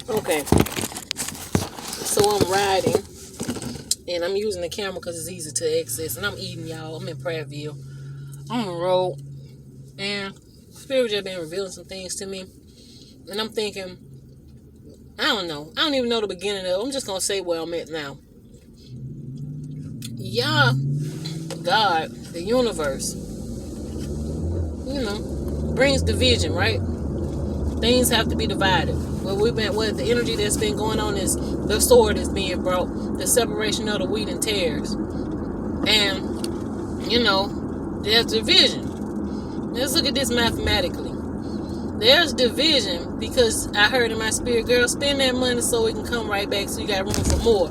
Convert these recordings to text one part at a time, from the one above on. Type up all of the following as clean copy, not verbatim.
Okay, so I'm riding, and I'm using the camera because it's easy to access, and I'm eating, y'all. I'm in Prattville. I'm on the road, and Spirit just been revealing some things to me, and I'm thinking, I don't know. I don't even know the beginning of it. I'm just going to say where I'm at now. Y'all, God, the universe, brings division, right? Things have to be divided. What the energy that's been going on is the sword is being brought, the separation of the wheat and tares. And, there's division. Let's look at this mathematically. There's division because I heard in my spirit, girl, spend that money so it can come right back so you got room for more.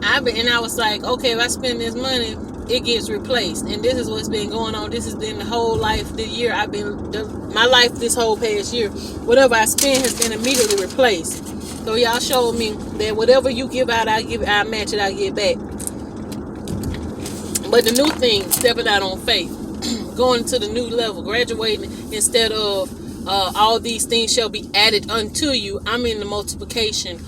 I was like, okay, if I spend this money, it gets replaced. And this is what's been going on. This has been the whole life, my life this whole past year. Whatever I spend has been immediately replaced. So y'all showed me that whatever you give out, I match it, I get back. But the new thing, stepping out on faith, going to the new level, graduating instead of all these things shall be added unto you. I'm in the multiplication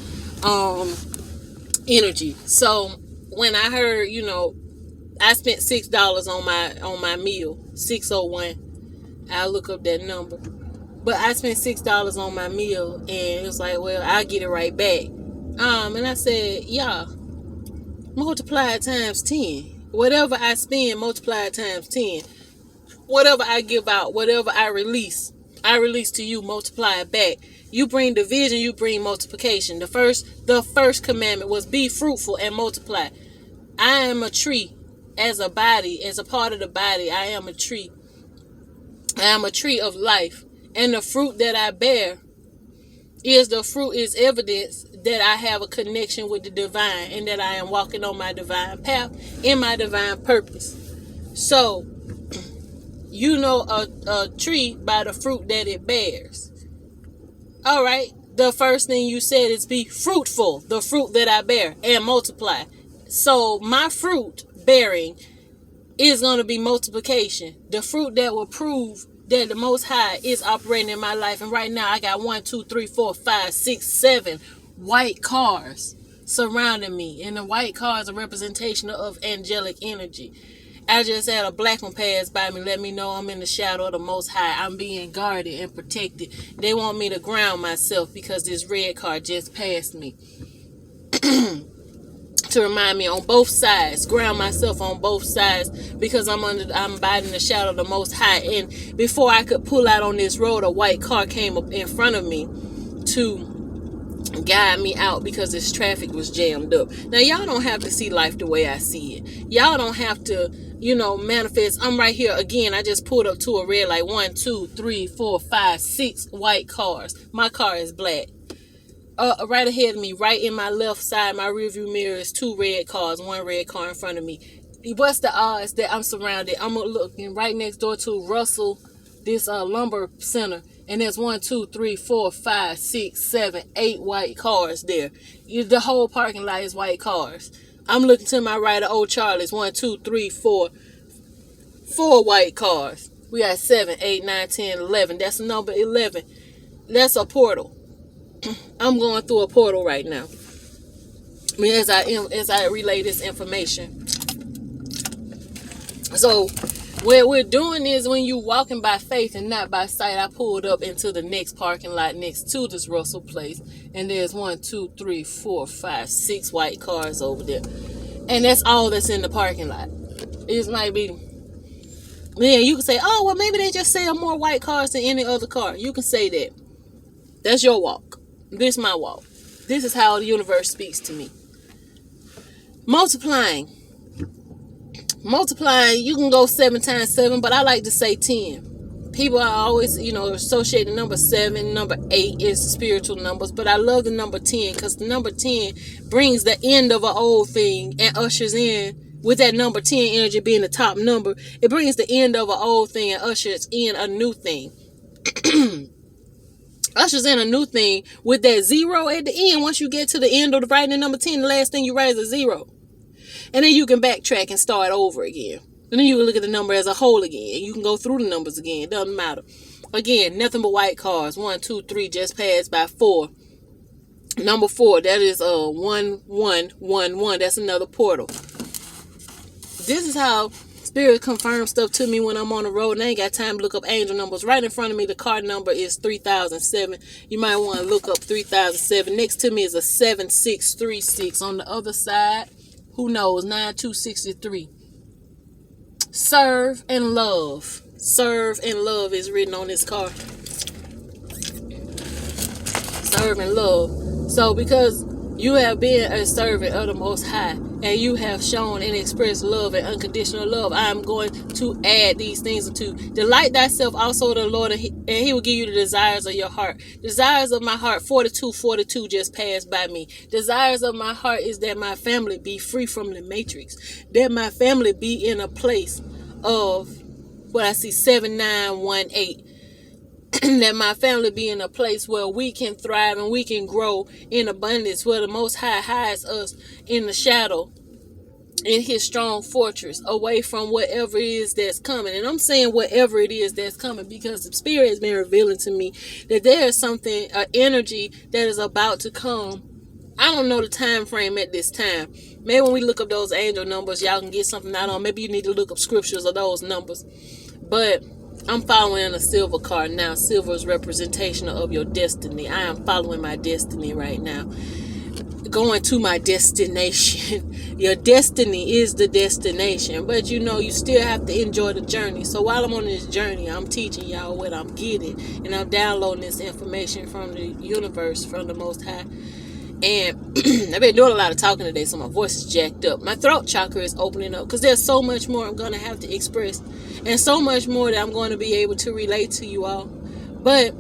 energy. So when I heard, I spent $6 on my meal, 601. I'll look up that number. But I spent $6 on my meal, and it was like, well, I'll get it right back. And I said, yeah, multiply it times 10. Whatever I spend, multiply it times 10. Whatever I give out, whatever I release to you, multiply it back. You bring division, you bring multiplication. The first commandment was be fruitful and multiply. I am a tree. As a body, as a part of the body, I am a tree. I am a tree of life. And the fruit that I bear is evidence that I have a connection with the divine and that I am walking on my divine path in my divine purpose. So, a tree by the fruit that it bears. All right. The first thing you said is be fruitful, the fruit that I bear, and multiply. So my fruit bearing is going to be multiplication. The fruit that will prove that the Most High is operating in my life. And right now I got 1, 2, 3, 4, 5, 6, 7 white cars surrounding me. And the white cars are a representation of angelic energy. I just had a black one pass by me, let me know I'm in the shadow of the Most High. I'm being guarded and protected. They want me to ground myself because this red car just passed me. To remind me on both sides, ground myself on both sides because I'm abiding the shadow of the Most High. And before I could pull out on this road, a white car came up in front of me to guide me out because this traffic was jammed up. Now y'all don't have to see life the way I see it. Y'all don't have to, manifest. I'm right here again. I just pulled up to a red light. 1, 2, 3, 4, 5, 6 white cars. My car is black. Right ahead of me, right in my left side, my rearview mirror is 2 red cars, 1 red car in front of me. What's the odds that I'm surrounded? I'm looking right next door to Russell, this lumber center, and there's 1, 2, 3, 4, 5, 6, 7, 8 white cars there. The whole parking lot is white cars. I'm looking to my right of Old Charlie's. 1, 2, 3, 4 white cars. We got 7, 8, 9, 10, 11. That's the number 11. That's a portal. I'm going through a portal right now. As I relay this information. So what we're doing is when you're walking by faith and not by sight. I pulled up into the next parking lot next to this Russell place, and there's 1, 2, 3, 4, 5, 6 white cars over there, and that's all that's in the parking lot. It might be. Yeah, you can say, oh well, maybe they just sell more white cars than any other car. You can say that. That's your walk. This is my walk. This is how the universe speaks to me. Multiplying, you can go 7 times 7, but I like to say 10. People are always, associate the number 7, number 8 is spiritual numbers, but I love the number 10 because the number 10 brings the end of an old thing and ushers in, with that number 10 energy being the top number, it brings the end of an old thing and ushers in a new thing. Ushers in a new thing with that 0 at the end. Once you get to the end of the writing number 10, the last thing you write is a 0. And then you can backtrack and start over again. And then you can look at the number as a whole again. You can go through the numbers again. It doesn't matter. Again, nothing but white cars. 1, 2, 3 just passed by 4. Number 4, that is 1111. That's another portal. This is how Spirit confirms stuff to me when I'm on the road and I ain't got time to look up angel numbers. Right in front of me, the card number is 3007. You might want to look up 3007. Next to me is a 7636. On the other side, who knows, 9263. Serve and love. Serve and love is written on this card. Serve and love. So because you have been a servant of the Most High and you have shown and expressed love and unconditional love, I am going to add these things unto. Delight thyself also to the Lord, and he will give you the desires of your heart. Desires of my heart, 4242 just passed by me. Desires of my heart is that my family be free from the matrix. That my family be in a place of what I see, 7918. That my family be in a place where we can thrive and we can grow in abundance, where the Most High hides us in the shadow, in his strong fortress, away from whatever it is that's coming. And I'm saying whatever it is that's coming because the Spirit has been revealing to me that there is something, an energy that is about to come. I don't know the time frame at this time. Maybe when we look up those angel numbers, y'all can get something out on. Maybe you need to look up scriptures of those numbers. But I'm following a silver card now. Silver is representation of your destiny. I am following my destiny right now. Going to my destination. Your destiny is the destination. But you still have to enjoy the journey. So while I'm on this journey, I'm teaching y'all what I'm getting. And I'm downloading this information from the universe, from the Most High. And I've been doing a lot of talking today, so my voice is jacked up. My throat chakra is opening up because there's so much more I'm going to have to express. And so much more that I'm going to be able to relate to you all. But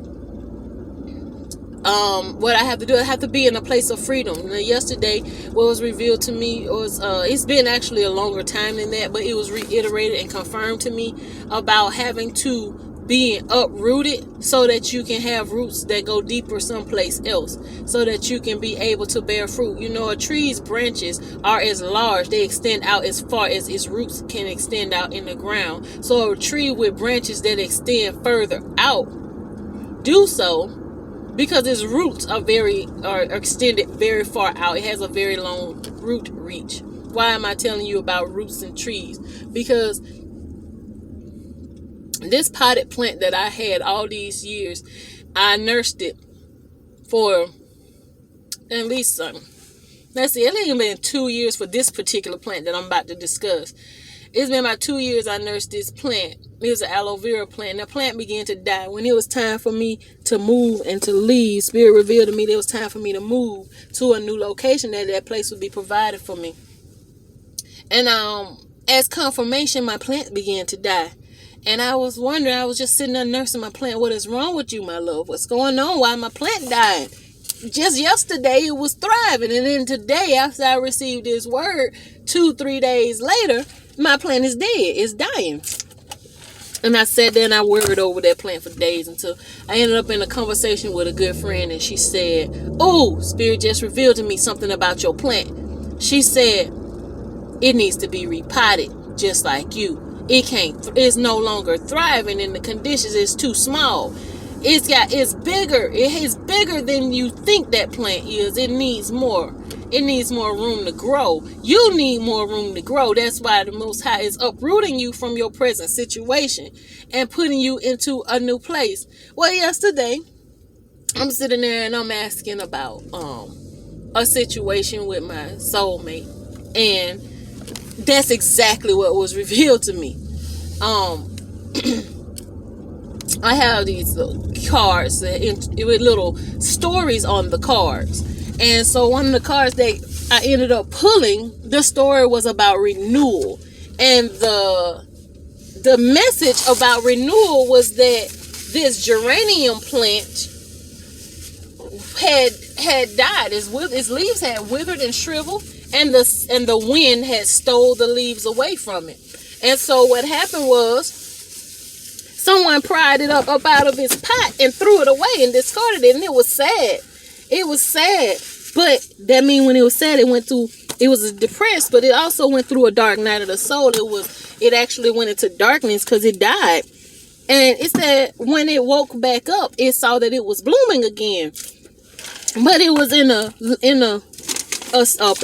what I have to do, I have to be in a place of freedom. Now, yesterday, what was revealed to me was, it's been actually a longer time than that, but it was reiterated and confirmed to me about having to being uprooted so that you can have roots that go deeper someplace else, so that you can be able to bear fruit. A tree's branches are as large, they extend out as far as its roots can extend out in the ground. So a tree with branches that extend further out do so because its roots are extended very far out. It has a very long root reach. Why am I telling you about roots and trees? Because this potted plant that I had all these years, I nursed it for at least let's see, it ain't been 2 years for this particular plant that I'm about to discuss. It's been about 2 years I nursed this plant. It was an aloe vera plant. The plant began to die. When it was time for me to move and to leave, Spirit revealed to me that it was time for me to move to a new location, that place would be provided for me. And as confirmation, my plant began to die. And I was wondering, I was just sitting there nursing my plant. What is wrong with you, my love? What's going on? Why my plant died? Just yesterday, it was thriving. And then today, after I received this word, 2-3 days later, my plant is dead. It's dying. And I sat there and I worried over that plant for days until I ended up in a conversation with a good friend. And she said, "Oh, Spirit just revealed to me something about your plant." She said, "It needs to be repotted just like you. It's no longer thriving in the conditions. It's too small. It's bigger. It is bigger than you think that plant is. It needs more. It needs more room to grow. You need more room to grow. That's why the Most High is uprooting you from your present situation and putting you into a new place." Well, yesterday, I'm sitting there and I'm asking about a situation with my soulmate. And that's exactly what was revealed to me. I have these little cards with little stories on the cards. And so one of the cards that I ended up pulling, the story was about renewal. And the message about renewal was that this geranium plant had died. Its leaves had withered and shriveled, and the wind had stole the leaves away from it. And so what happened was, someone pried it up out of its pot and threw it away and discarded it, and it was sad. It was sad, but that means when it was sad, it was depressed, but it also went through a dark night of the soul. It actually went into darkness because it died. And it said when it woke back up, it saw that it was blooming again. But it was in a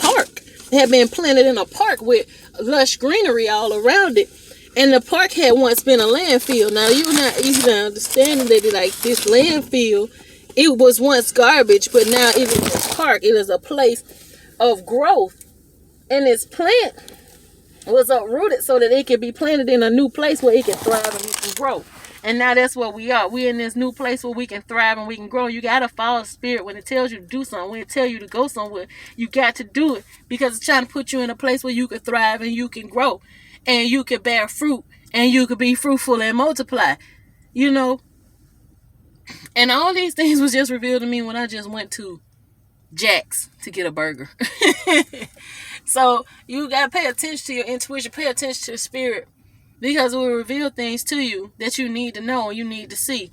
park. It had been planted in a park with lush greenery all around it. And the park had once been a landfill. Now you're not easy to understanding that like this landfill, it was once garbage, but now it is a park. It is a place of growth. And this plant was uprooted so that it could be planted in a new place where it can thrive and it can grow. And now that's what we are. We're in this new place where we can thrive and we can grow. You got to follow spirit. When it tells you to do something, when it tells you to go somewhere, you got to do it, because it's trying to put you in a place where you can thrive and you can grow and you can bear fruit and you can be fruitful and multiply, you know. And all these things was just revealed to me when I just went to Jack's to get a burger. So you got to pay attention to your intuition, pay attention to the spirit, because it will reveal things to you that you need to know and you need to see.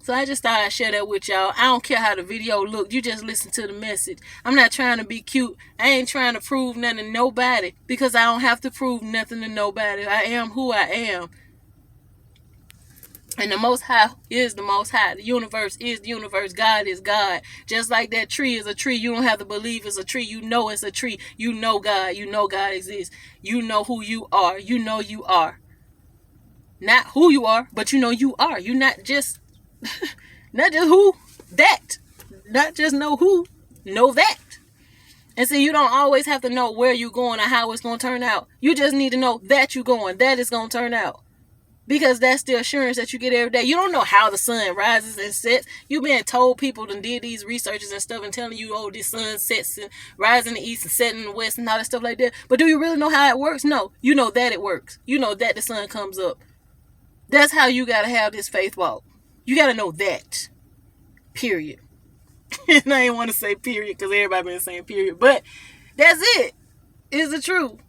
So I just thought I'd share that with y'all. I don't care how the video looked. You just listen to the message. I'm not trying to be cute. I ain't trying to prove nothing to nobody, because I don't have to prove nothing to nobody. I am who I am. And the Most High is the Most High. The universe is the universe. God is God. Just like that tree is a tree. You don't have to believe it's a tree. You know it's a tree. You know God. You know God exists. You know who you are. You know you are. Not who you are, but you know you are. You're not just who, that. Not just know who, know that. And see, you don't always have to know where you're going or how it's going to turn out. You just need to know that you're going, that it's going to turn out. Because that's the assurance that you get every day. You don't know how the sun rises and sets. You've been told, people that did these researches and stuff and telling you, oh, the sun sets and rises in the east and sets in the west and all that stuff like that. But do you really know how it works? No. You know that it works. You know that the sun comes up. That's how you got to have this faith walk. You got to know that. Period. And I ain't want to say period because everybody been saying period. But that's it. It's the truth.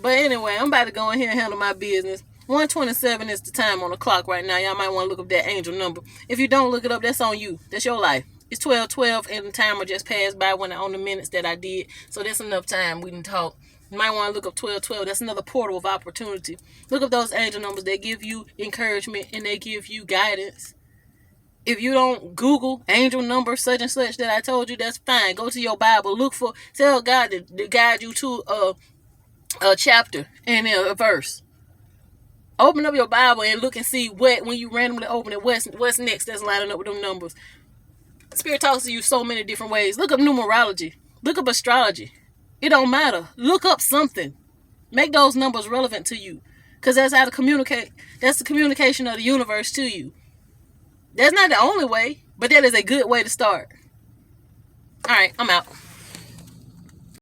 But anyway, I'm about to go in here and handle my business. 1:27 is the time on the clock right now. Y'all might want to look up that angel number. If you don't look it up, that's on you. That's your life. It's 12:12 and the timer just passed by on the minutes that I did. So that's enough time we can talk. You might want to look up 12:12. That's another portal of opportunity. Look up those angel numbers. They give you encouragement and they give you guidance. If you don't Google angel number such and such that I told you, that's fine. Go to your Bible. Tell God to guide you to a chapter and a verse. Open up your Bible and look and see when you randomly open it, what's next that's lining up with them numbers. Spirit talks to you so many different ways. Look up numerology. Look up astrology. It don't matter. Look up something. Make those numbers relevant to you. Because that's how to communicate. That's the communication of the universe to you. That's not the only way, but that is a good way to start. All right, I'm out.